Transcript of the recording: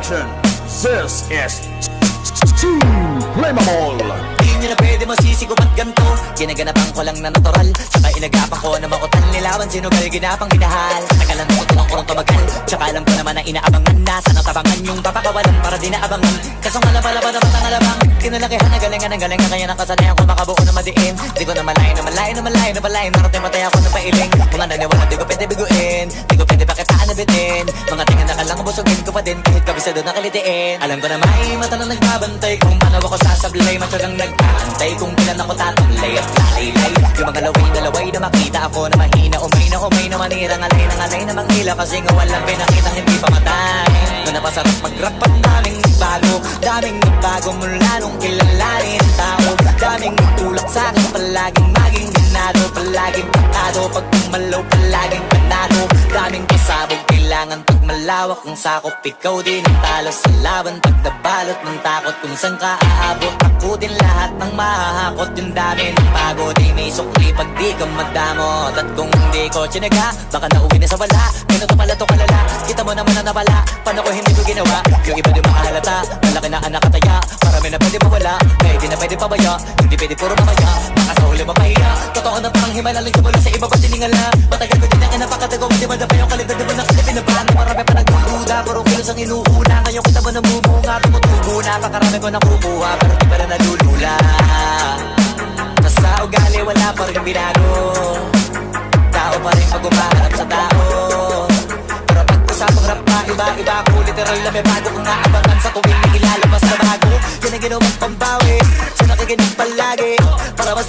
Production. This is Team Flammable. Di nyo na pwede masisigo ba't ganto? Ginaganapan ko lang na natural, saka inagapan ko na makutan nilawan. Sinugal ginapang binahal, nagalan ko tulang kurong tumagal. Tsaka alam ko naman na inaabangan na sana tabangan yung papakawalan para di naabangan. Kasong alaba-laba na batang alabang kinalakihan na galingan ng galingan, kaya nakasanayan ko makabuo na madiin. Di ko na malayo na malayo na malayo na malayo, narating matay ako na pailing. Mga naniwala di ko pwede biguin, di ko pwede pakitaan na bitin. Mga tingin na kalang busugin ko pa din kahit kabisado na kalitiin. Alam ko na may mata na nagbabantay kung paano ako sasablay. Matyagang nag-aantay kung kailan ako tataglay at lalaylay. Yung mga laway na laway na makita ako na mahina, umay na manira, ngalay na manghila. Kasi nga walang pinakitang hindi pa matay. Nung napasarap mag-rap ang daming nagbago mula nung kilalanin ang tao. Daming nagtulak sa'kin, palaging maging ganado, palaging patado, pag pumalaw palaging panado. Daming pasabog, kailangan pag malawak ang sakop. Ikaw din ang talo sa laban, pag nabalot ng takot. Kung saan ka aabot, ako din lahat ng mahahakot. Yung dami ng pagod, di may sukli pag di ka madamot. At kung hindi ko tsinaga, baka nauwi na sa wala. Ganito pala to kalala, kita mo naman na nawala. Paano ko hindi ko ginawa, yung iba di makahalata. Malaki na anak kataya, marami na pwede mawala. Kaya di na pwede pabaya, hindi pwede puro mamaya. Baka sa huli mapahiya, totoo na parang himala lang simula sa iba pa tiningala. Matagal ko din ang napakatago, hindi mo na pa yung kalidad. Di mo nakalipin na paano, marami pa nagdududa. Puro kilos ang inuuna, ngayon kita ba namumunga. Tumutubo na, kakarami ko nakukuha, pero di pa na nalulula. Nasa ugali, wala pa rin binago. Tao pa rin pag umaharap sa tao. Pero pag usapang rap pa, iba-iba ako. Literal na may bago kung naabangan sa tuwing ilalabas na bago. Yan ang ginawang pambawi, sa nakikinig palagi para mas